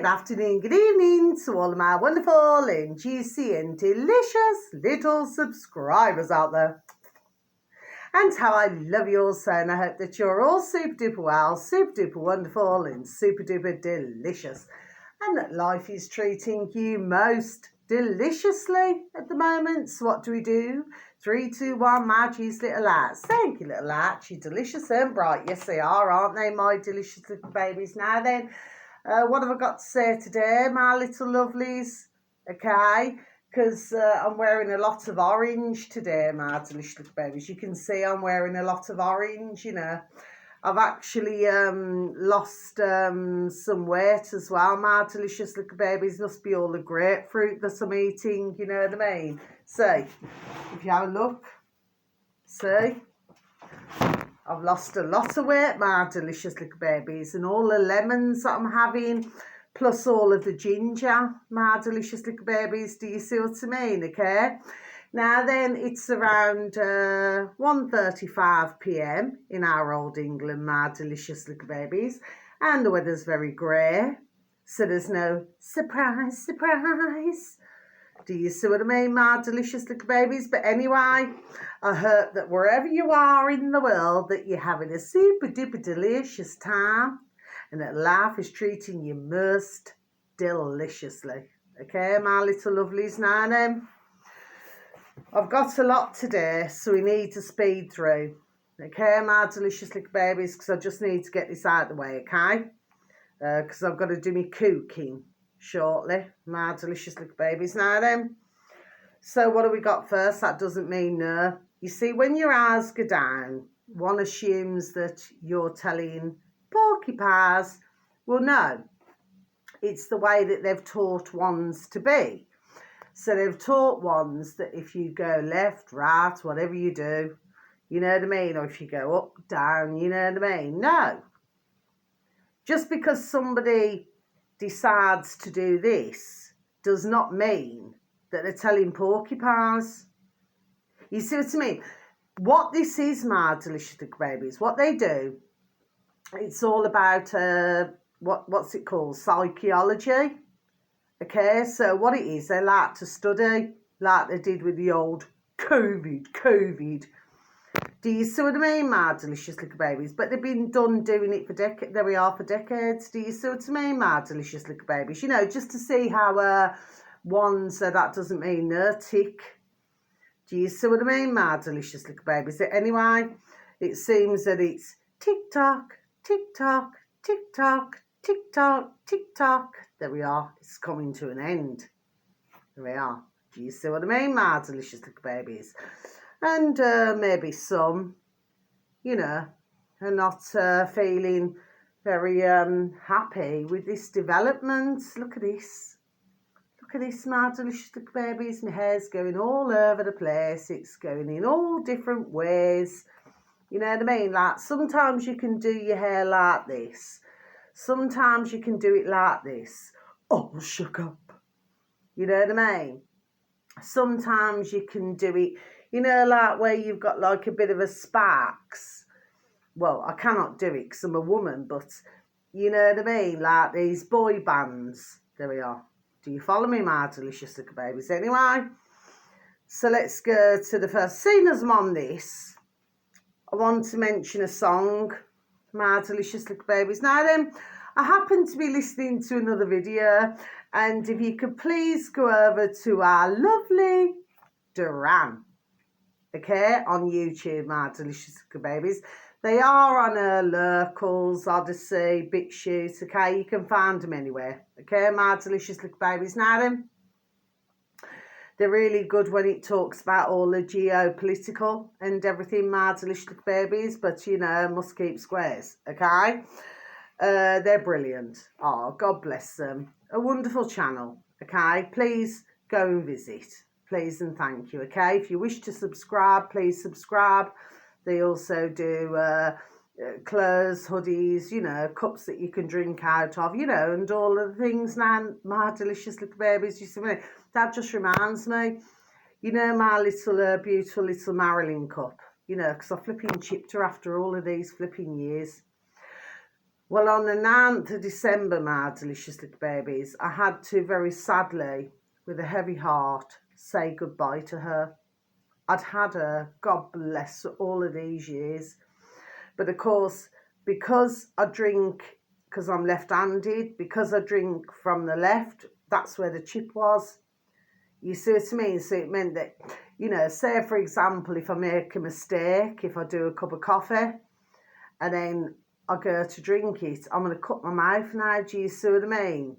good afternoon, good evening to all of my wonderful and juicy and delicious little subscribers out there. And how I love you all so, and I hope that you're all super duper well, super duper wonderful and super duper delicious. And that life is treating you most deliciously at the moment. So what do? 3, 2, 1, my juice little lights. Thank you, little lights. You're delicious and bright. Yes, they are, aren't they, my delicious little babies? Now then, what have I got to say today, my little lovelies? Okay, because I'm wearing a lot of orange today, my delicious little babies. You can see I'm wearing a lot of orange, you know. I've actually lost some weight as well, my delicious little babies. Must be all the grapefruit that I'm eating, you know what I mean? See, if you have a look, see, I've lost a lot of weight, my delicious little babies, and all the lemons that I'm having, plus all of the ginger, my delicious little babies. Do you see what I mean? Okay. Now then, it's around 1:35 p.m. in our old England, my delicious little babies, and the weather's very grey, so there's no surprise. Do you see what I mean, my delicious little babies? But anyway, I hope that wherever you are in the world, that you're having a super duper delicious time, and that life is treating you most deliciously. Okay, my little lovelies. Now then, I've got a lot today, so we need to speed through. Okay, my delicious little babies, because I just need to get this out of the way, okay? Because I've got to do my cooking shortly, my delicious little babies. Now then, so what have we got first? That doesn't mean no. You see, when your eyes go down, one assumes that you're telling porcupines. Well, no, it's the way that they've taught ones to be. So they've taught ones that if you go left, right, whatever you do, you know what I mean? Or if you go up, down, you know what I mean? No. Just because somebody decides to do this does not mean that they're telling porcupines. You see what I mean? What this is, my delicious little babies, what they do, it's all about, what's it called? Psychology. Okay, so what it is, they like to study, like they did with the old COVID. Do you see what I mean, my delicious little babies? But they've been doing it for decades. There we are for decades. Do you see what I mean, my delicious little babies? You know, just to see how one, so that doesn't mean no tick. Do you see what I mean, my delicious little babies? Anyway, it seems that it's tick-tock, tick-tock, tick-tock, tick-tock, tick-tock. There we are. It's coming to an end. There we are. Do you see what I mean, my delicious little babies? And maybe some, you know, are not feeling very happy with this development. Look at this. Look at this, my delicious little babies. My hair's going all over the place. It's going in all different ways. You know what I mean? Like, sometimes you can do your hair like this. Sometimes you can do it like this. Oh, shook up. You know what I mean? Sometimes you can do it, you know, like where you've got like a bit of a sparks. Well, I cannot do it because I'm a woman, but you know what I mean? Like these boy bands. There we are. Do you follow me, my delicious little babies? Anyway, so let's go to the first. Seeing as I'm on this, I want to mention a song, my delicious little babies. Now then, I happen to be listening to another video, and if you could please go over to our lovely Duran, okay, on YouTube, my delicious little babies. They are on Lurkles, Odyssey, BitChute, okay, you can find them anywhere, okay, my delicious little babies. Now then, they're really good when it talks about all the geopolitical and everything, my delicious little babies, but you know, must keep squares, okay? They're brilliant. Oh, God bless them. A wonderful channel, okay? Please go and visit. Please and thank you, okay? If you wish to subscribe, please subscribe. They also do clothes, hoodies, you know, cups that you can drink out of, you know, and all of the things. Now, my delicious little babies, you see me? That just reminds me, you know, my little beautiful little Marilyn cup, you know, because I flipping chipped her after all of these flipping years. Well, on the 9th of December, my delicious little babies, I had to very sadly, with a heavy heart, say goodbye to her. I'd had her, God bless, all of these years. But of course, because I drink, because I'm left-handed, because I drink from the left, that's where the chip was. You see what I mean? So it meant that, you know, say for example, if I make a mistake, if I do a cup of coffee, and then I go to drink it, I'm going to cut my mouth now. Do you see what I mean?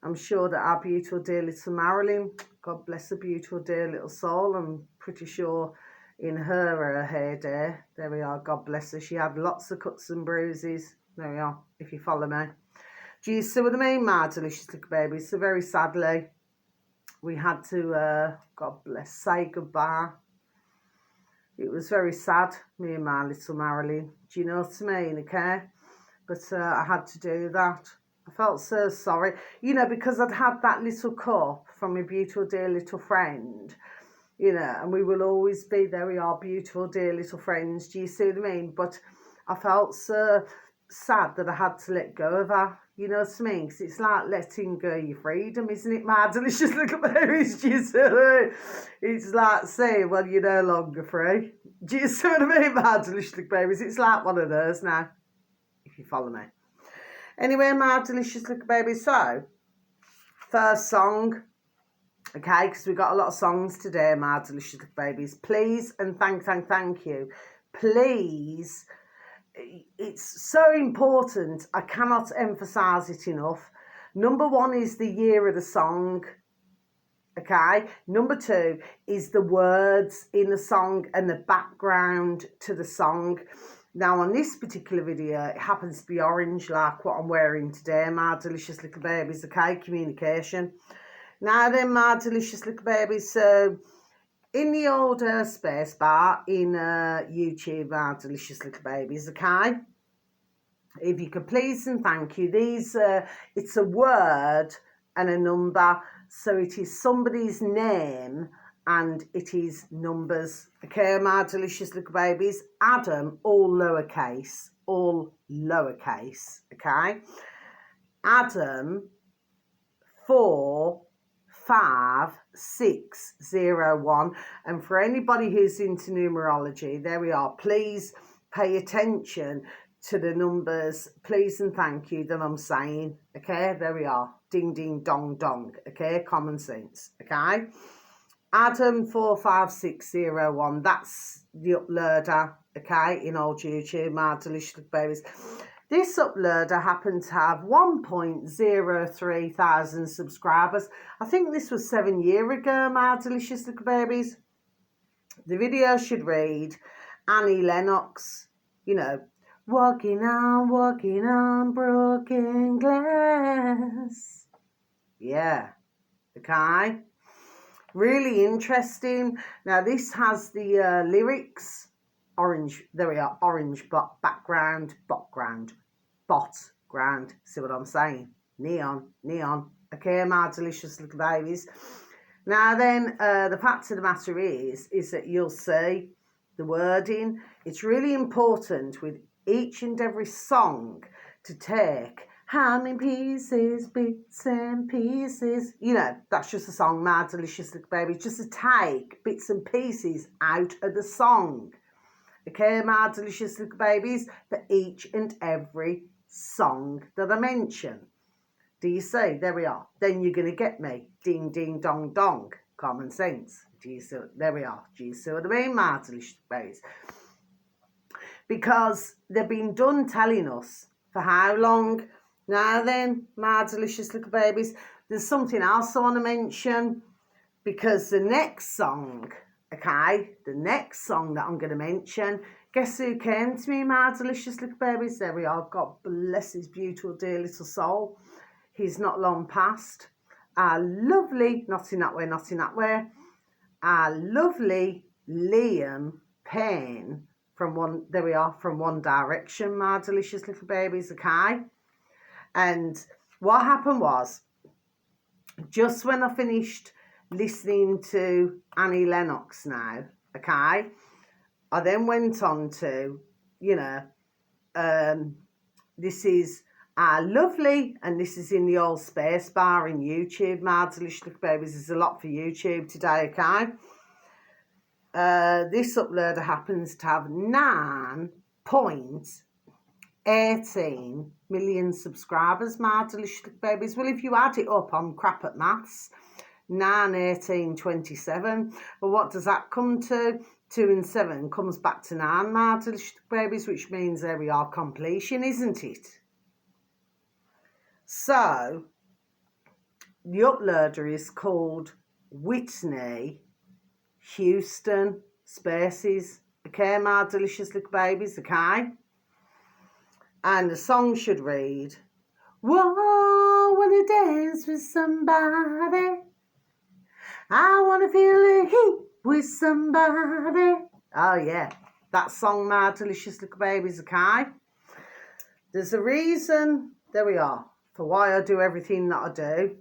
I'm sure that our beautiful dear little Marilyn, God bless her beautiful dear little soul, I'm pretty sure in her heyday, there we are, God bless her, she had lots of cuts and bruises. There we are, if you follow me. Do you see what I mean, my delicious little baby? So very sadly, we had to, God bless, say goodbye. It was very sad, me and my little Marilyn. Do you know what I mean, okay? But I had to do that. I felt so sorry, you know, because I'd had that little cup from my beautiful dear little friend, you know, and we will always be, there we are, beautiful dear little friends. Do you see what I mean? But I felt so sad that I had to let go of her. You know what I mean? Because it's like letting go your freedom, isn't it, my delicious little babies? Do you see what I mean? It's like saying, well, you're no longer free. Do you see what I mean, my delicious little babies? It's like one of those now, if you follow me. Anyway, my delicious little babies, so, first song, okay, because we've got a lot of songs today, my delicious little babies. Please and thank you. Please, it's so important. I cannot emphasise it enough. Number one is the year of the song. Okay. Number two is the words in the song and the background to the song. Now, on this particular video, it happens to be orange, like what I'm wearing today, my delicious little babies. Okay, communication. Now then, my delicious little babies, so in the old space bar in YouTube, my delicious little babies, okay? If you could please and thank you. These, it's a word and a number, so it is somebody's name and it is numbers. Okay, my delicious little babies. Adam, all lowercase, okay? Adam, 45601. And for anybody who's into numerology, there we are. Please pay attention to the numbers, please and thank you, that I'm saying. Okay, there we are. Ding, ding, dong, dong. Okay, common sense. Okay. Adam 45601. That's the uploader. Okay, in old YouTube, my delicious babies. This uploader happened to have 1.03 thousand subscribers. I think this was 7 years ago, my delicious little babies. The video should read Annie Lennox, you know, walking on broken glass. Yeah, okay. Really interesting. Now, this has the lyrics. Orange, there we are, orange background, ground. See what I'm saying? Neon. Okay, my delicious little babies. Now then, the fact of the matter is that you'll see the wording. It's really important with each and every song to take how many pieces, bits and pieces. You know, that's just a song, my delicious little baby. Just to take bits and pieces out of the song. Okay, my delicious little babies, for each and every song that I mention. Do you see? There we are. Then you're going to get me. Ding, ding, dong, dong. Common sense. Do you see? There we are. Do you see what I mean, my delicious babies? Because they've been done telling us for how long? Now then, my delicious little babies, there's something else I want to mention, because the next song, okay, the next song that I'm going to mention, guess who came to me, my delicious little babies? There we are. God bless his beautiful dear little soul. He's not long past. Our lovely, not in that way, our lovely Liam Payne from One Direction, my delicious little babies, okay? And what happened was, just when I finished listening to Annie Lennox now, okay, I then went on to, you know, this is lovely, and this is in the old space bar in YouTube. My delicious little babies, there's a lot for YouTube today, okay? This uploader happens to have 9.18 million subscribers, my delicious little babies. Well, if you add it up, I'm crap at maths. 9, 18, 27. Well, what does that come to? 2 and 7 comes back to 9, my delicious babies, which means there we are, completion, isn't it? So, the uploader is called Whitney Houston Spaces. Okay, my delicious little babies, okay? And the song should read, whoa, wanna dance with somebody. I wanna feel the heat with somebody. Oh yeah, that song, my delicious little babies, okay? There's a reason, there we are, for why I do everything that I do.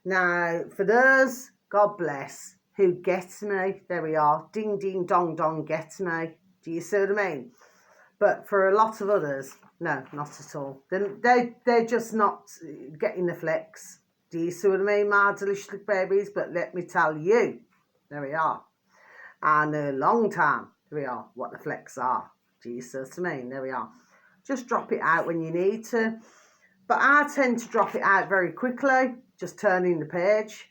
Now, for those, God bless, who gets me, there we are, ding, ding, dong, dong, gets me. Do you see what I mean? But for a lot of others, no, not at all. They're just not getting the flex. Do you see what I mean, my delicious little babies? But let me tell you, there we are. And a long time, there we are, what the flex are. Do you see what I mean? There we are. Just drop it out when you need to. But I tend to drop it out very quickly, just turning the page.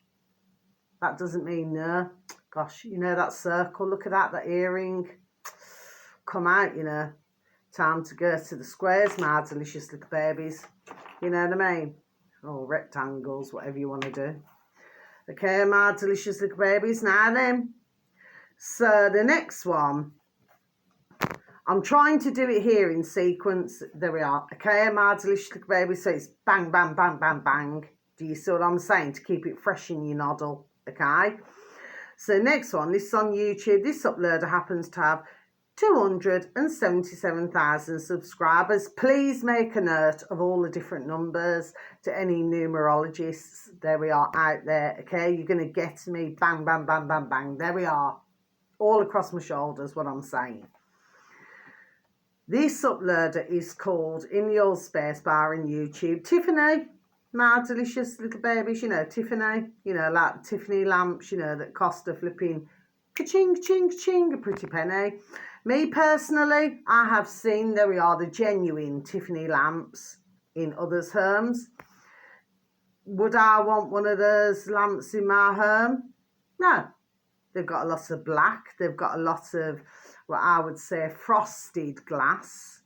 That doesn't mean no. Gosh, you know that circle, look at that earring. Come out, you know. Time to go to the squares, my delicious little babies. You know what I mean? Or rectangles, whatever you want to do. Okay, my delicious little babies. Now then. So the next one, I'm trying to do it here in sequence. There we are. Okay, my delicious little babies. So it's bang, bang, bang, bang, bang. Do you see what I'm saying? To keep it fresh in your noddle. Okay. So next one, this is on YouTube. This uploader happens to have 277,000 subscribers. Please make a note of all the different numbers to any numerologists. There we are out there. Okay, you're going to get me. Bang, bang, bang, bang, bang. There we are. All across my shoulders, what I'm saying. This uploader is called, in the old space bar in YouTube, Tiffany. My delicious little babies, you know, Tiffany. You know, like Tiffany lamps, you know, that cost a flipping ka-ching, ching, ching, a pretty penny. Me personally, I have seen, there we are, the genuine Tiffany lamps in others' homes. Would I want one of those lamps in my home? No. They've got a lot of black. They've got a lot of, what I would say, frosted glass.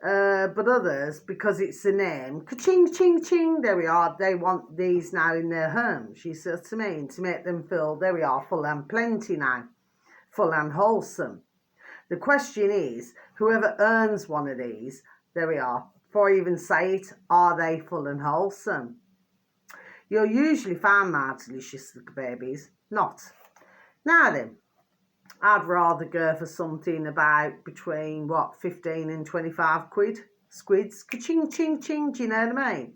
But others, because it's the name, ka-ching, ching, ching, there we are. They want these now in their homes, you see what I mean? To make them feel, there we are, full and plenty now. Full and wholesome. The question is, whoever earns one of these, there we are, before I even say it, are they full and wholesome? You'll usually find, my delicious little babies, not. Now then, I'd rather go for something about between, 15 and 25 quid. Squids, ka-ching, ching, ching, do you know what I mean?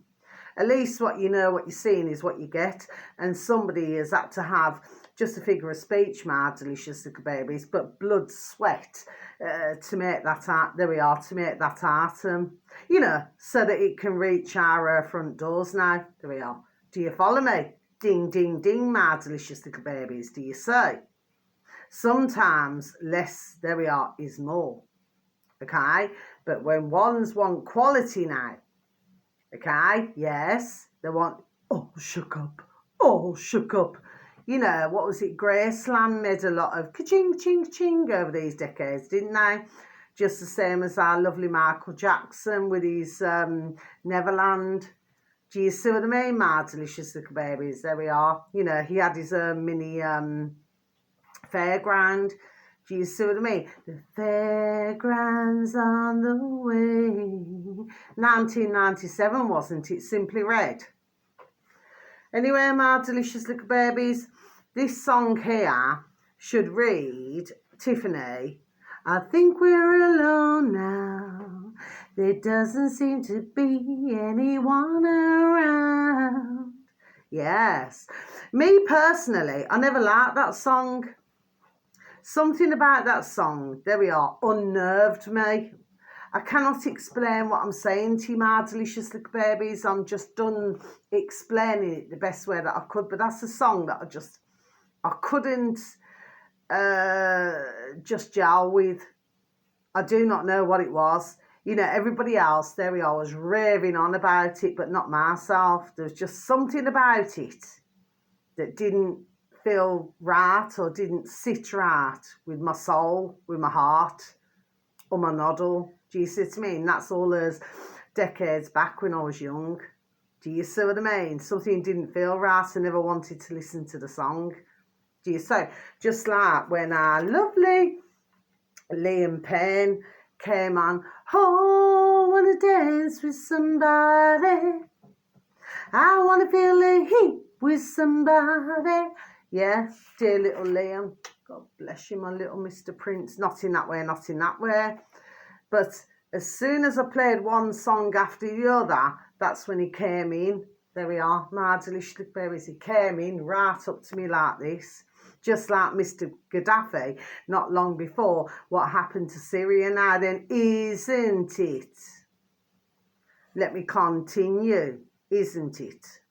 At least what you know, what you're seeing is what you get. And somebody has had to have just a figure of speech, my delicious little babies, but blood, sweat to make that art, there we are, to make that item, you know, so that it can reach our front doors now. There we are. Do you follow me? Ding, ding, ding, my delicious little babies, do you see? Sometimes less, there we are, is more, okay? But when ones want quality now, okay, yes, they want, oh, shook up. You know, what was it? Graceland made a lot of ka-ching, ching, ching over these decades, didn't they? Just the same as our lovely Michael Jackson with his Neverland. Do you see what I mean, my delicious little babies? There we are. You know, he had his own mini fairground. Do you see what I mean? The fairground's on the way. 1997, wasn't it? Simply Red. Anyway, my delicious little babies, this song here should read, Tiffany, I think we're alone now. There doesn't seem to be anyone around. Yes. Me personally, I never liked that song. Something about that song, there we are, unnerved me. I cannot explain what I'm saying to you, my delicious little babies. I'm just done explaining it the best way that I could. But that's a song that I couldn't just gel with. I do not know what it was. You know, everybody else, there we are, was raving on about it, but not myself. There was just something about it that didn't feel right or didn't sit right with my soul, with my heart, or my noddle. Do you see what I mean? That's all those decades back when I was young. Do you see what I mean? Something didn't feel right. I never wanted to listen to the song. Do you see? Just like when our lovely Liam Payne came on, oh, I want to dance with somebody. I want to feel the heat with somebody. Yeah, dear little Liam. God bless you, my little Mr. Prince. Not in that way, not in that way. But as soon as I played one song after the other, that's when he came in. There we are, my delicious little babies. He came in right up to me like this. Just like Mr. Gaddafi, not long before, what happened to Syria now then, isn't it? Let me continue, isn't it?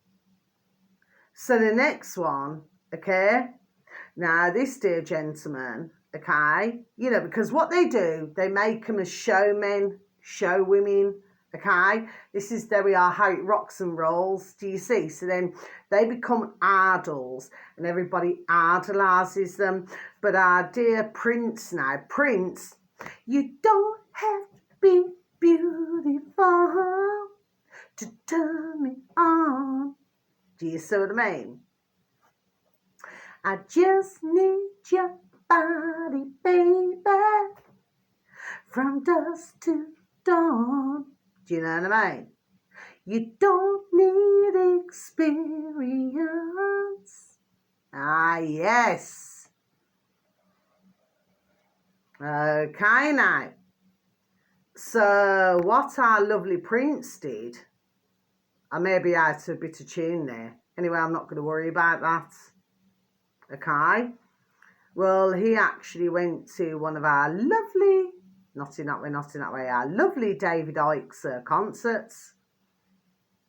So the next one, okay, now this dear gentleman, okay, you know, because what they do, they make them as showmen, showwomen, okay, this is, there we are, how it rocks and rolls, do you see? So then they become idols and everybody idolises them. But our dear Prince now, Prince, you don't have to be beautiful to turn me on. Do you see what I mean? I just need your body, baby, from dusk to dawn. Do you know what I mean? You don't need experience. Ah, yes. Okay, now. So, what our lovely Prince did, I may be out of a bit of tune there. Anyway, I'm not going to worry about that. Okay. Well, he actually went to one of our lovely, not in that way, our lovely David Icke's concerts.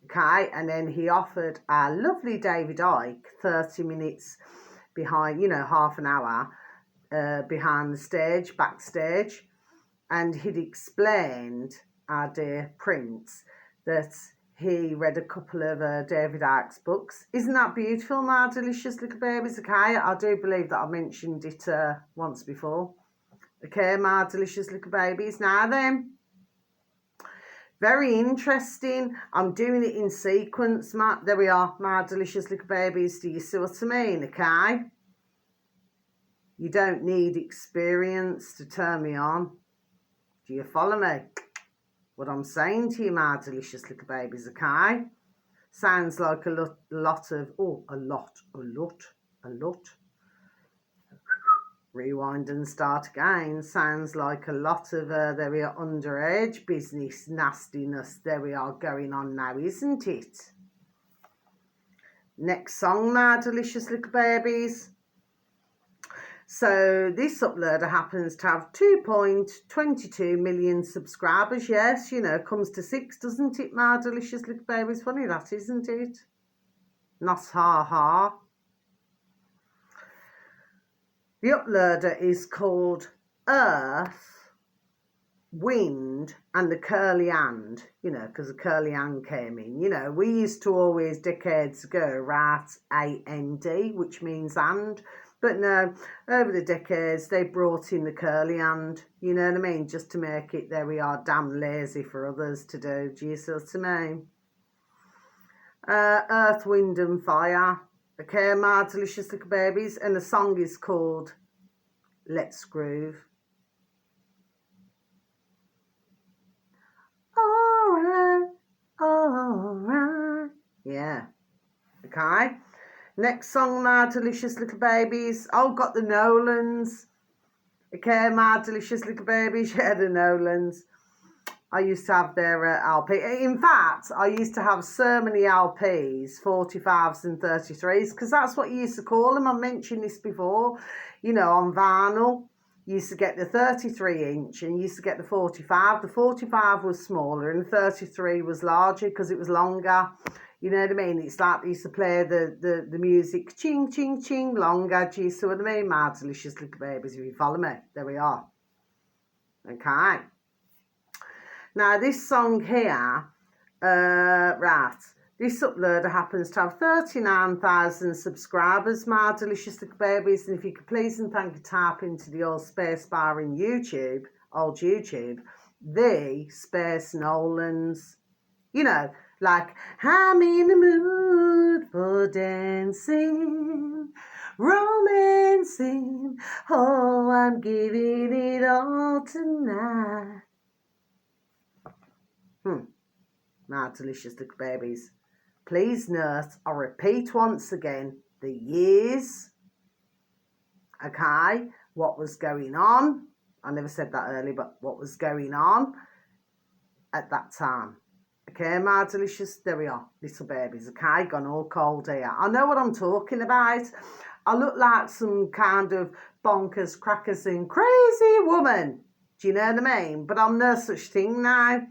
Okay, and then he offered our lovely David Icke 30 minutes behind, you know, half an hour behind the stage, backstage, and he'd explained, our dear Prince, that he read a couple of David Icke's books. Isn't that beautiful, my delicious little babies? Okay, I do believe that I mentioned it once before. Okay, my delicious little babies. Now then, very interesting. I'm doing it in sequence. There we are, my delicious little babies. Do you see what I mean? Okay. You don't need experience to turn me on. Do you follow me? What I'm saying to you, my delicious little babies, okay? Sounds like a lot of, oh, a lot. Rewind and start again. Sounds like a lot of, there we are, underage business, nastiness, there we are, going on now, isn't it? Next song, my delicious little babies. So this uploader happens to have 2.22 million subscribers. Yes, you know, comes to 6, doesn't it, my delicious little babies? Funny that, isn't it? Not ha. The uploader is called Earth, Wind and the Curly Hand, you know, because the curly hand came in. You know, we used to always, decades ago, write A-N-D, which means and. But no, over the decades, they brought in the curly hand, you know what I mean? Just to make it, there we are, damn lazy for others to do. Do you see what I mean? Earth, Wind and Fire. Okay, my delicious little babies. And the song is called Let's Groove. All right. Yeah. Okay. Next song, my delicious little babies. Oh, got the Nolans. Okay, my delicious little babies. Yeah, the Nolans. I used to have their LP. In fact, I used to have so many LPs, 45s and 33s, because that's what you used to call them. I mentioned this before, you know, on vinyl. you used to get the 33-inch and you used to get the 45. The 45 was smaller and the 33 was larger because it was longer. You know what I mean? It's like they used to play the music ching, ching, ching longer. Do you see what I mean? My delicious little babies, if you follow me. There we are. Okay. Now, this song here, right, this uploader happens to have 39,000 subscribers, my delicious little babies. And if you could please and thank you type into the old space bar in YouTube, old YouTube, the Space Nolans. You know, like, I'm in the mood for dancing, romancing, oh, I'm giving it all tonight. My delicious little babies. Please note, I'll repeat once again, the years, okay, what was going on. I never said that earlier, but what was going on at that time. Okay, my delicious, there we are, little babies, okay, gone all cold here. I know what I'm talking about. I look like some kind of bonkers, crackers and crazy woman. Do you know what I mean? But I'm no such thing now.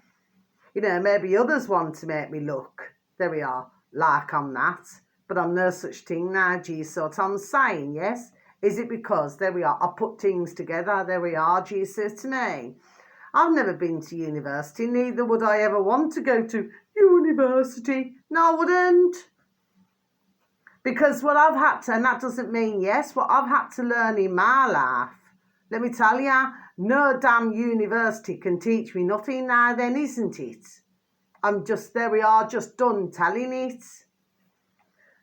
You know, maybe others want to make me look, there we are, like I'm that. But I'm no such thing now, do you see what I'm saying, yes? Is it because, there we are, I put things together, there we are, do you see to me? I've never been to university, neither would I ever want to go to university. No, I wouldn't. Because what I've had to, and that doesn't mean yes, what I've had to learn in my life, let me tell you, no damn university can teach me nothing now then, isn't it? I'm just, there we are, just done telling it.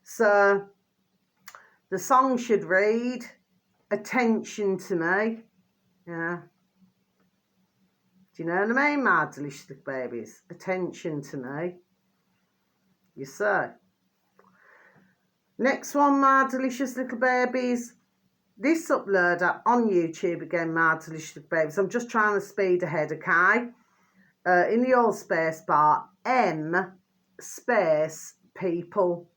So, the song should read, attention to me. Yeah. Do you know what I mean, my delicious little babies? Attention to me. You say. Next one, my delicious little babies. This uploader on YouTube again, my delicious little babies. I'm just trying to speed ahead, okay? In the old space bar, M space people.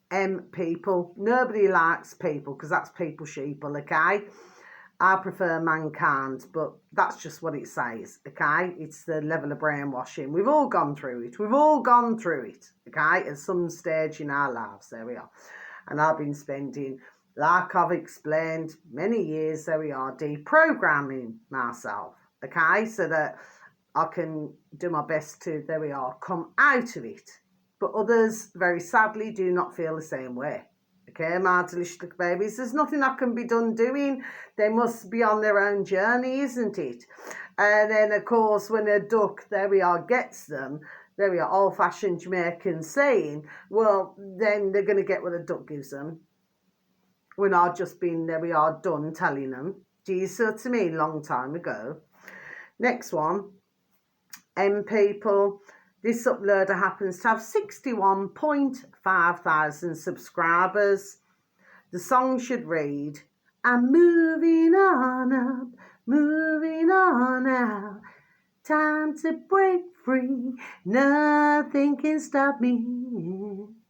M people. Nobody likes people because that's people sheeple, okay? I prefer mankind, but that's just what it says, okay? It's the level of brainwashing. We've all gone through it. We've all gone through it, okay? At some stage in our lives, there we are. And I've been spending, like I've explained, many years, there we are, deprogramming myself, okay? So that I can do my best to, there we are, come out of it. But others, very sadly, do not feel the same way. Okay, my delicious little babies, there's nothing that can be done doing. They must be on their own journey, isn't it? And then, of course, when a duck, there we are, gets them, there we are, old-fashioned Jamaican saying, well, then they're going to get what a duck gives them. When I've just been, there we are, done telling them. Do you see what I mean? Long time ago. Next one, M people. This uploader happens to have 61.5 thousand subscribers. The song should read, I'm moving on up, moving on out. Time to break free, nothing can stop me.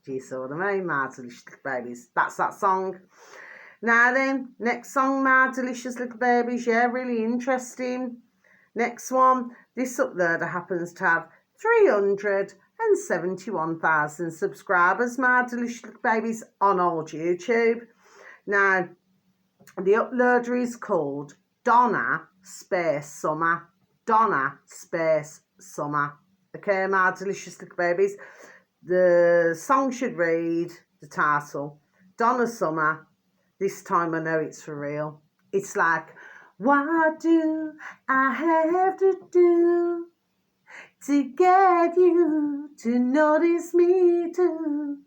Do you see what I mean, my delicious little babies? That's that song. Now then, next song, my delicious little babies. Yeah, really interesting. Next one, this uploader happens to have 371,000 subscribers, my delicious little babies, on old YouTube. Now, the uploader is called Donna Space Summer. Donna Space Summer. Okay, my delicious little babies. The song should read, the title, Donna Summer. This time I know it's for real. It's like, what do I have to do to get you to notice me too?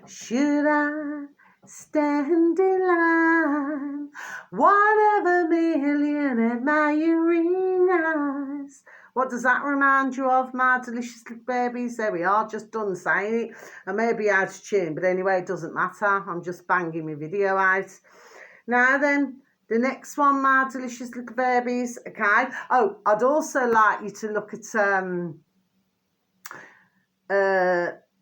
Should I stand in line? One of a million admiring eyes. What does that remind you of, my delicious little babies? There we are, just done saying it. I may be out of tune, but anyway, it doesn't matter. I'm just banging my video out. Now then, the next one, my delicious little babies, okay? Oh, I'd also like you to look at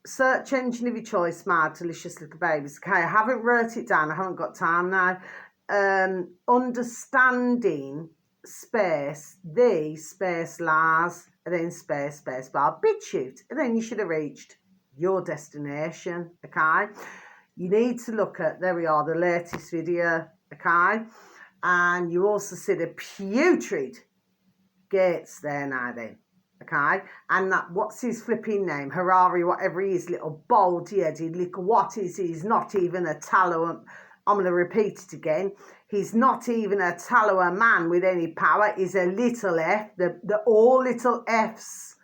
search engine of your choice, my delicious little babies, okay? I haven't wrote it down. I haven't got time now. understanding space, the space Lars, and then space bar BitChute, and then you should have reached your destination, okay? You need to look at, there we are, the latest video, okay? And you also see the putrid gates there now then, okay? And that, what's his flipping name? Harari, whatever he is, little baldy-headed, little, what is he? He's not even a Tallow, I'm going to repeat it again. He's not even a Tallow man with any power. He's a little F, the all little Fs.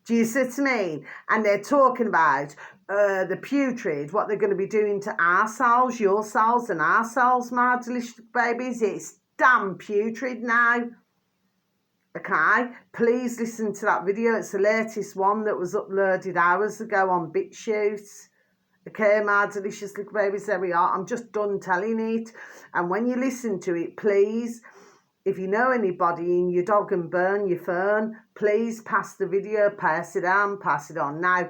Do you see what I mean? And they're talking about the putrid, what they're going to be doing to our cells, your cells and our cells, my delicious babies. It's damn putrid now. Okay, please listen to that video. It's the latest one that was uploaded hours ago on BitChute. Okay, my delicious little babies, there we are. I'm just done telling it. And when you listen to it, please, if you know anybody in your dog and burn your fern, please pass the video, pass it on, pass it on. Now,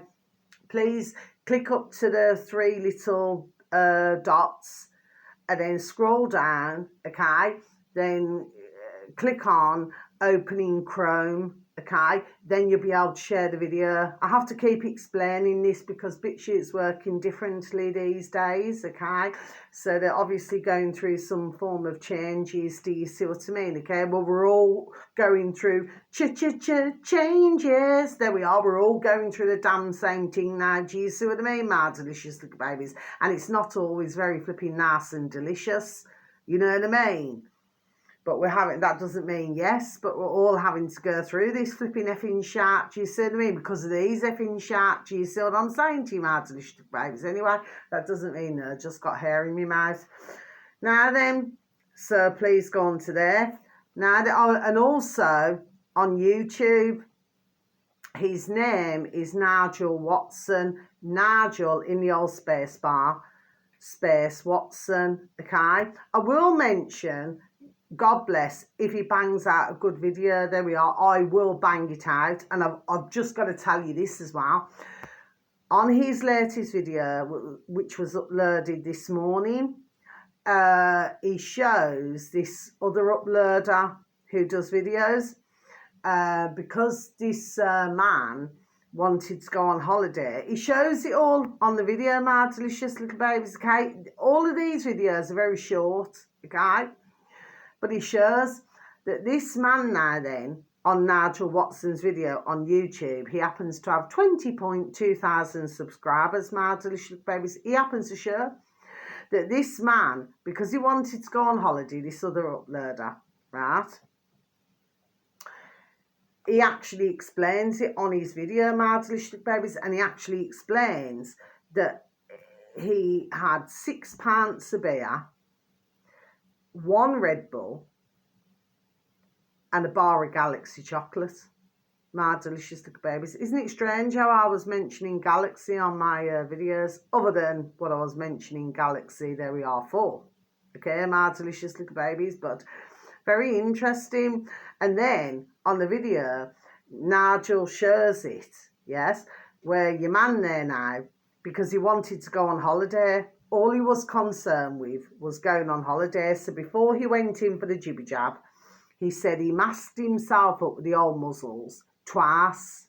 please click up to the three little dots and then scroll down, okay? Then click on opening Chrome, okay? Then you'll be able to share the video. I have to keep explaining this because BitChute's working differently these days, okay? So they're obviously going through some form of changes. Do you see what I mean? Okay, well, we're all going through changes. There we are. We're all going through the damn same thing now. Do you see what I mean, my delicious little babies? And it's not always very flipping nice and delicious. You know what I mean? But we're having, that doesn't mean yes, but we're all having to go through this flipping effing shark. Do you see what I mean? Because of these effing shark. Do you see what I'm saying to you, my delicious babies? Anyway, that doesn't mean I just got hair in my mouth. Now then, so please go on to there. Now, and also on YouTube, his name is Nigel Watson. Nigel in the old space bar, space Watson, okay? I will mention, God bless, if he bangs out a good video, there we are, I will bang it out. And I've just got to tell you this as well. On his latest video, which was uploaded this morning, he shows this other uploader who does videos. Because this man wanted to go on holiday, he shows it all on the video, my delicious little babies, okay? All of these videos are very short, okay? But he shows that this man now then, on Nigel Watson's video on YouTube, he happens to have 20.2 thousand subscribers, my delicious babies. He happens to show that this man, because he wanted to go on holiday, this other uploader, right? He actually explains it on his video, my delicious babies, and he actually explains that he had 6 pints of beer, 1 Red Bull, and a bar of Galaxy chocolate. My delicious little babies. Isn't it strange how I was mentioning Galaxy on my videos, other than what I was mentioning Galaxy, there we are, for. Okay, my delicious little babies, but very interesting. And then on the video, Nigel shows it, yes, where your man there now, because he wanted to go on holiday, all he was concerned with was going on holiday. So before he went in for the jibby jab, he said he masked himself up with the old muzzles twice.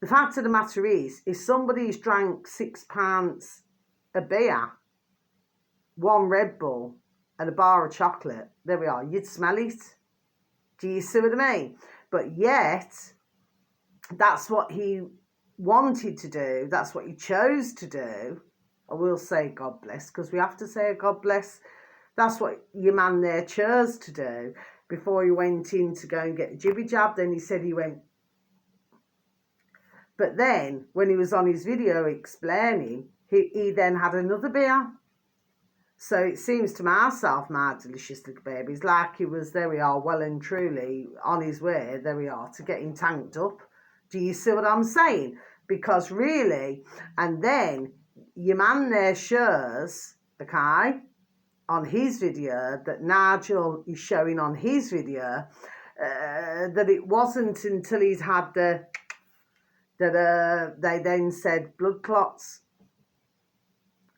The fact of the matter is, if somebody's drank 6 pints of beer, 1 Red Bull, and a bar of chocolate, there we are, you'd smell it. Do you see what I mean? But yet, that's what he wanted to do. That's what he chose to do. I will say God bless, because we have to say God bless. That's what your man there chose to do before he went in to go and get the jibby jab. Then he said he went. But then, when he was on his video explaining, he then had another beer. So it seems to myself, my delicious little babies, like he was, there we are, well and truly on his way, there we are, to getting tanked up. Do you see what I'm saying? Because really, and then your man there shows, okay, on his video, that Nigel is showing on his video, that it wasn't until he's had that they then said blood clots.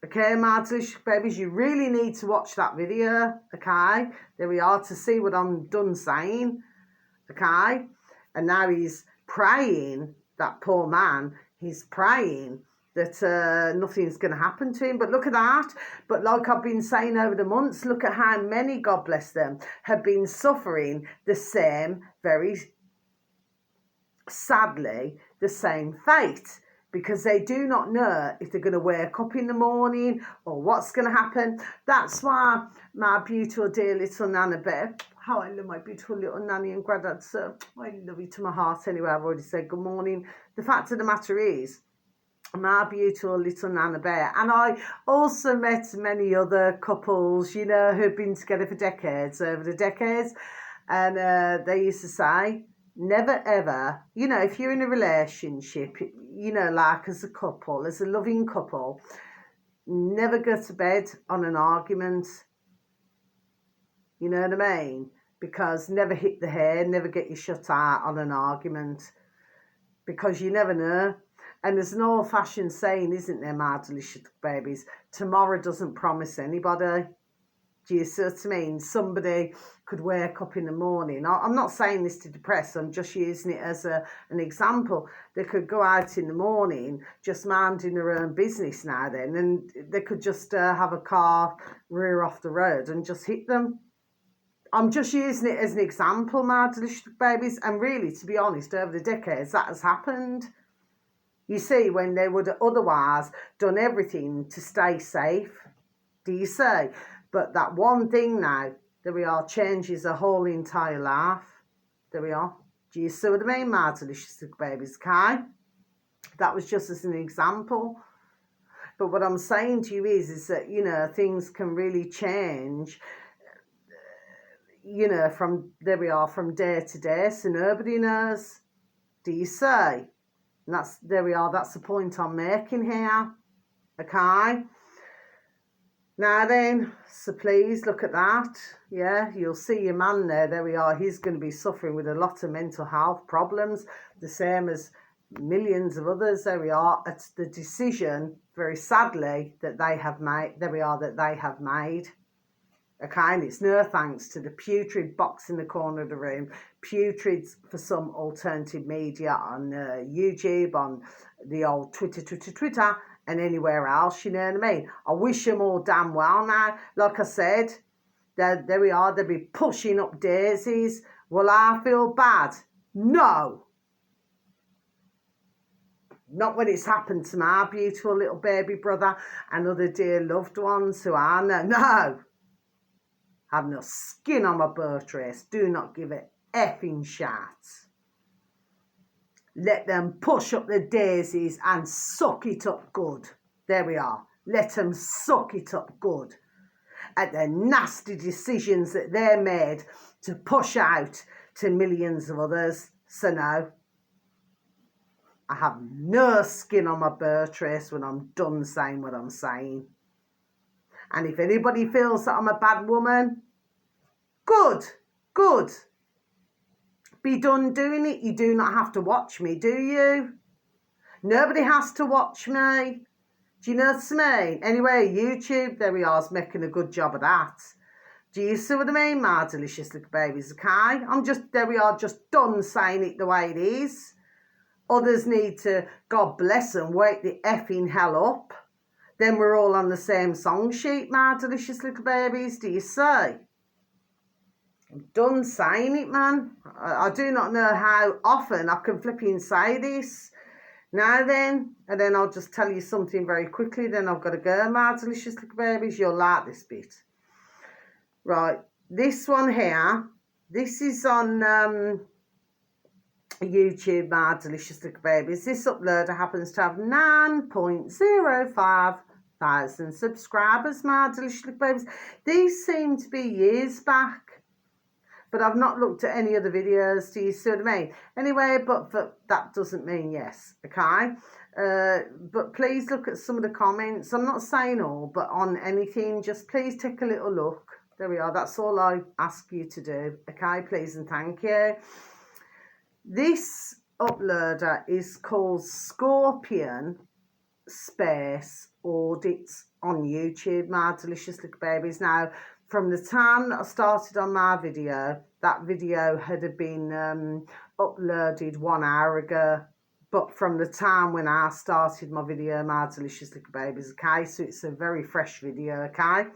Okay, my delicious babies, you really need to watch that video. Okay, there we are, to see what I'm done saying. Okay, and now he's praying, that poor man, he's praying that nothing's going to happen to him. But look at that. But like I've been saying over the months, look at how many, God bless them, have been suffering the same, very sadly, the same fate, because they do not know if they're going to wake up in the morning or what's going to happen. That's why my beautiful dear little Nana Bear, how I love my beautiful little nanny and granddad, so I love you to my heart anyway. I've already said good morning. The fact of the matter is, my beautiful little Nana Bear, and I also met many other couples, you know, who've been together for decades, over the decades, and they used to say, never ever, you know, if you're in a relationship, you know, like as a couple, as a loving couple, never go to bed on an argument. You know what I mean? Because never hit the hair, never get your shut out on an argument, because you never know. And there's an old-fashioned saying, isn't there, my delicious babies? Tomorrow doesn't promise anybody. Do you see what I mean? Somebody could wake up in the morning. I'm not saying this to depress. I'm just using it as an example. They could go out in the morning just minding their own business now then, and they could just have a car rear off the road and just hit them. I'm just using it as an example, my delicious babies. And really, to be honest, over the decades, that has happened. You see, when they would have otherwise done everything to stay safe, do you see? But that one thing now, there we are, changes a whole entire life. There we are. Do you see what I mean, my delicious babies? Okay? That was just as an example. But what I'm saying to you is that, you know, things can really change, you know, from, there we are, from day to day, so nobody knows. Do you see? And that's, there we are, that's the point I'm making here. Okay? Now then, so please look at that. Yeah, you'll see your man there. There we are. He's going to be suffering with a lot of mental health problems, the same as millions of others. There we are. It's the decision, very sadly, that they have made. There we are, that they have made. Okay, and it's no thanks to the putrid box in the corner of the room, putrid for some alternative media on YouTube, on the old Twitter, and anywhere else, you know what I mean? I wish them all damn well now. Like I said, there we are, they'll be pushing up daisies. Will I feel bad? No. Not when it's happened to my beautiful little baby brother and other dear loved ones who I know. No. Have no skin on my boat race. Do not give it effing shot. Let them push up the daisies and suck it up good. There we are. Let them suck it up good at the nasty decisions that they're made to push out to millions of others. So no, I have no skin on my boat race when I'm done saying what I'm saying. And if anybody feels that I'm a bad woman, good. Be done doing it. You do not have to watch me, do you? Nobody has to watch me. Do you know what I mean? Anyway, YouTube, there we are, is making a good job of that. Do you see what I mean, my delicious little babies, okay? I'm just, there we are, just done saying it the way it is. Others need to, God bless them, wake the effing hell up. Then we're all on the same song sheet, my delicious little babies. Do you see? I'm done saying it, man. I do not know how often I can flipping say this. Now then, and then I'll just tell you something very quickly, then I've got to go, my delicious little babies. You'll like this bit. Right, this one here, this is on YouTube, my delicious little babies. This uploader happens to have 9.05 thousand subscribers, my delicious little babies. These seem to be years back, but I've not looked at any other videos. Do you see what I mean? Anyway, but that doesn't mean yes, okay? But please look at some of the comments. I'm not saying all, but on anything, just please take a little look. There we are. That's all I ask you to do, okay? Please and thank you. This uploader is called Scorpion space audits on YouTube, my delicious little babies. Now, from the time that I started on my video, that video had been uploaded 1 hour ago. But from the time when I started my video, my delicious little babies, okay? So it's a very fresh video, okay?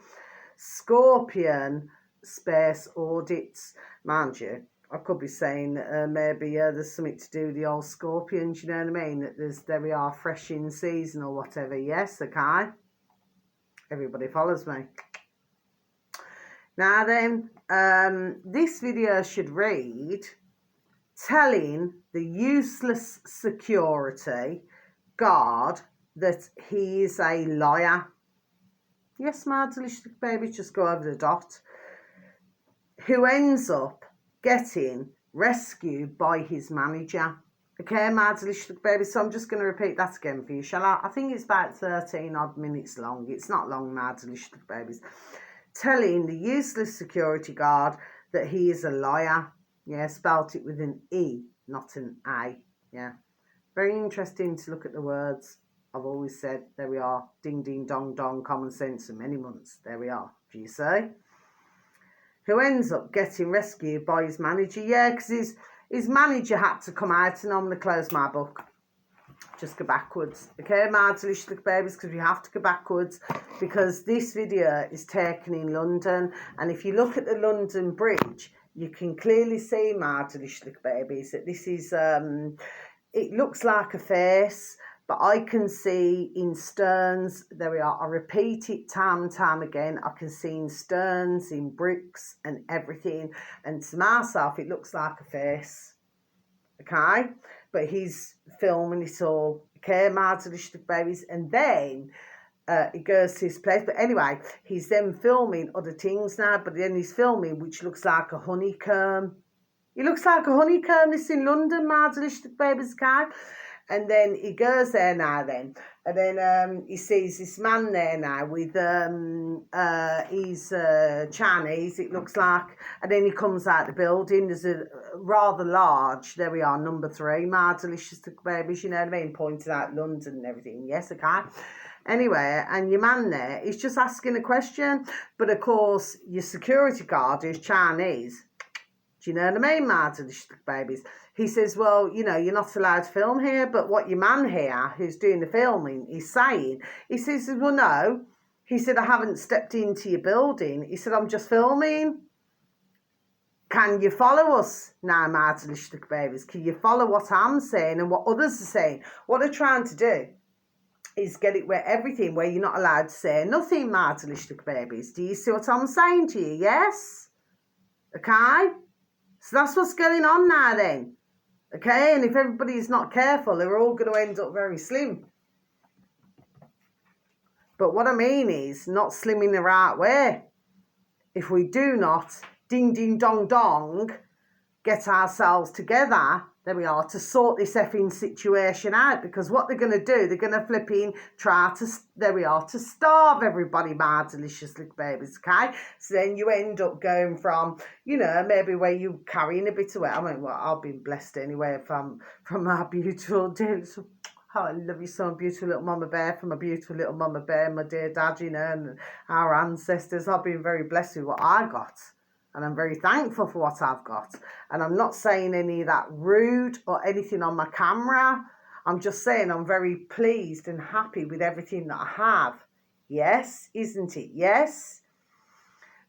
Scorpion space audits, mind you. I could be saying maybe there's something to do with the old scorpions, you know what I mean? That there we are, fresh in season or whatever. Yes, okay? Everybody follows me. Now then, this video should read, telling the useless security guard that he is a liar. Yes, my delicious baby, just go over the dot. Who ends up getting rescued by his manager. Okay, my delicious baby. So I'm just going to repeat that again for you, shall I? I think it's about 13 odd minutes long. It's not long, my delicious babies. Telling the useless security guard that he is a liar. Yeah, spelt it with an E, not an A. Yeah, very interesting to look at the words. I've always said, there we are, ding, ding, dong, dong, common sense in many months. There we are, do you see? Who ends up getting rescued by his manager. Yeah, because his manager had to come out, and I'm going to close my book. Just go backwards. Okay, my delicious little babies, because we have to go backwards, because this video is taken in London. And if you look at the London Bridge, you can clearly see, my delicious little babies, that this is, it looks like a face. But I can see in Stearns, there we are, I repeat it time and time again, I can see in Stearns, in bricks and everything. And to myself, it looks like a face, okay? But he's filming it all, okay, my delicious babies. And then he goes to his place. But anyway, he's then filming other things now, but then he's filming which looks like a honeycomb. It looks like a honeycomb, this in London, my delicious babies, okay? And then he goes there now then. And then he sees this man there now with he's Chinese, it looks like. And then he comes out the building. There's a rather large, there we are, number 3, my delicious babies, you know what I mean? Pointed out London and everything. Yes, okay. Anyway, and your man there is just asking a question. But of course, your security guard is Chinese. Do you know what I mean, my delicious babies? He says, well, you know, you're not allowed to film here, but what your man here, who's doing the filming, is saying, he says, well, no. He said, I haven't stepped into your building. He said, I'm just filming. Can you follow us now, my delicious babies? Can you follow what I'm saying and what others are saying? What they're trying to do is get it where everything, where you're not allowed to say nothing, my delicious babies. Do you see what I'm saying to you? Yes? Okay? So that's what's going on now then. Okay, and if everybody's not careful, they're all going to end up very slim. But what I mean is, not slim in the right way. If we do not, ding, ding, dong, dong, get ourselves together, there we are, to sort this effing situation out. Because what they're going to do, they're going to flipping try to, there we are, to starve everybody, my delicious little babies, okay? So then you end up going from, you know, maybe where you're carrying a bit of weight. I mean, well, I've been blessed anyway from my beautiful dear, oh, I love you so, beautiful little mama bear, from my beautiful little mama bear, my dear dad, you know, and our ancestors. I've been very blessed with what I got. And I'm very thankful for what I've got. And I'm not saying any of that rude or anything on my camera. I'm just saying I'm very pleased and happy with everything that I have. Yes, isn't it? Yes.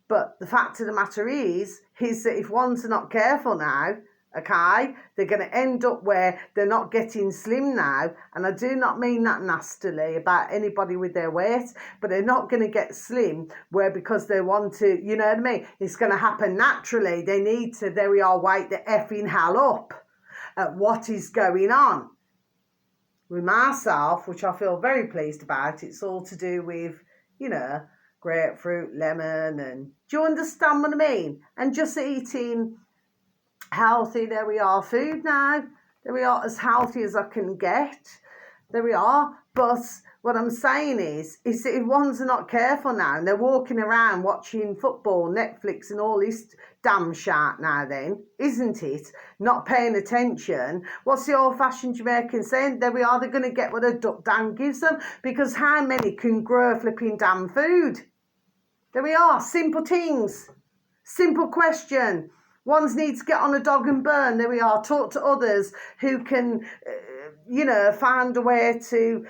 But the fact of the matter is that if one's not careful now, okay, they're going to end up where they're not getting slim now. And I do not mean that nastily about anybody with their weight, but they're not going to get slim where because they want to, you know what I mean? It's going to happen naturally. They need to, there we are, wake the effing hell up at what is going on. With myself, which I feel very pleased about, it's all to do with, you know, grapefruit, lemon, and do you understand what I mean? And just eating healthy, there we are, food now. There we are, as healthy as I can get. There we are. But what I'm saying is that if ones are not careful now and they're walking around watching football, Netflix and all this damn shat now then, isn't it? Not paying attention. What's the old-fashioned Jamaican saying? There we are, they're going to get what a duck down gives them, because how many can grow flipping damn food? There we are, simple things. Simple question. Ones need to get on a dog and burn. There we are. Talk to others who can, find a way to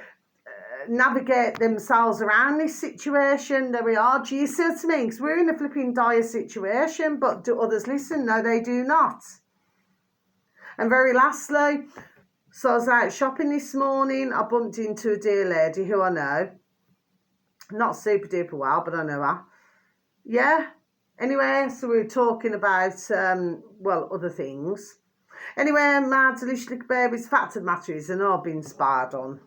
navigate themselves around this situation. There we are. Do you see what I mean? Because we're in a flipping dire situation, but do others listen? No, they do not. And very lastly, so I was out shopping this morning. I bumped into a dear lady who I know. Not super duper well, but I know her. Yeah. Anyway, so we were talking about, other things. Anyway, my delicious little babies, fact of the matter is, I know I've been spied on.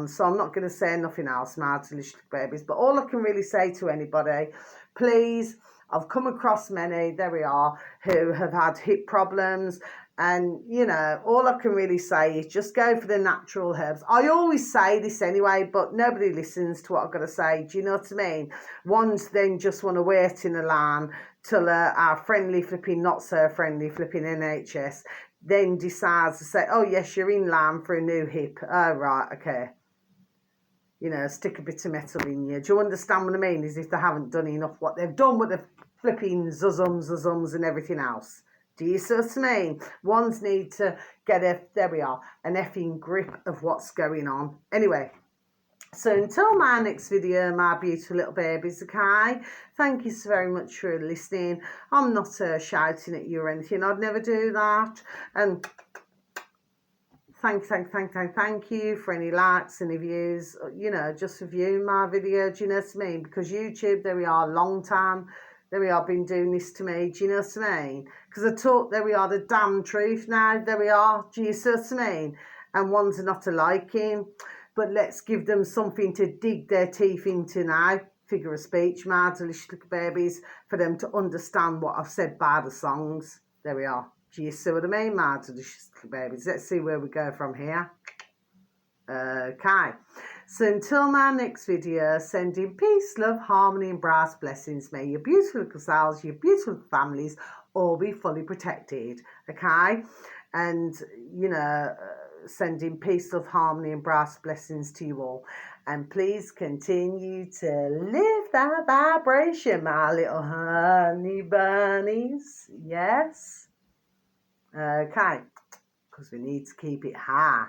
So I'm not going to say nothing else, my delicious little babies. But all I can really say to anybody, please, I've come across many, there we are, who have had hip problems. And, all I can really say is just go for the natural herbs. I always say this anyway, but nobody listens to what I've got to say. Do you know what I mean? Ones then just want to wait in a line till our friendly flipping, not so friendly flipping NHS then decides to say, oh, yes, you're in line for a new hip. Oh, right, okay. Stick a bit of metal in you. Do you understand what I mean? As if they haven't done enough what they've done with the flipping zuzums and everything else. Do you see what I mean? Ones need to get there we are, an effing grip of what's going on. Anyway, so until my next video, my beautiful little babies, okay? Thank you so very much for listening. I'm not shouting at you or anything. I'd never do that. And thank you for any likes, any views, just for viewing my video. Do you know what I mean? Because YouTube, there we are, long time. There we are, been doing this to me. Do you know what I mean? Because I talk, there we are, the damn truth now. There we are. Do you see what I mean? And ones are not a liking. But let's give them something to dig their teeth into now. Figure of speech, my delicious little babies, for them to understand what I've said by the songs. There we are. Do you see what I mean, my delicious little babies? Let's see where we go from here. Okay. So until my next video, sending peace, love, harmony and brass blessings. May your beautiful little selves, your beautiful families all be fully protected. Okay. And, sending peace, love, harmony and brass blessings to you all. And please continue to live that vibration, my little honey bunnies. Yes. Okay. Because we need to keep it high.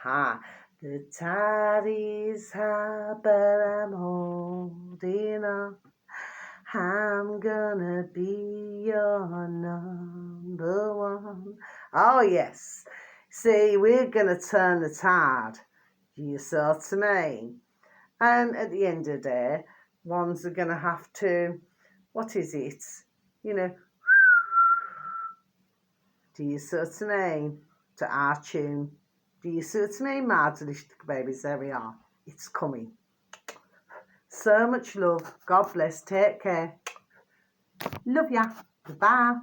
High. The tide is high, but I'm holding on. I'm gonna be your number one. Oh, yes. See, we're gonna turn the tide. You see what I mean? And at the end of the day, ones are gonna have to, what is it? Do you see what I mean? To our tune. Do you see what I mean, my delicious babies? There we are. It's coming. So much love. God bless. Take care. Love ya. Goodbye.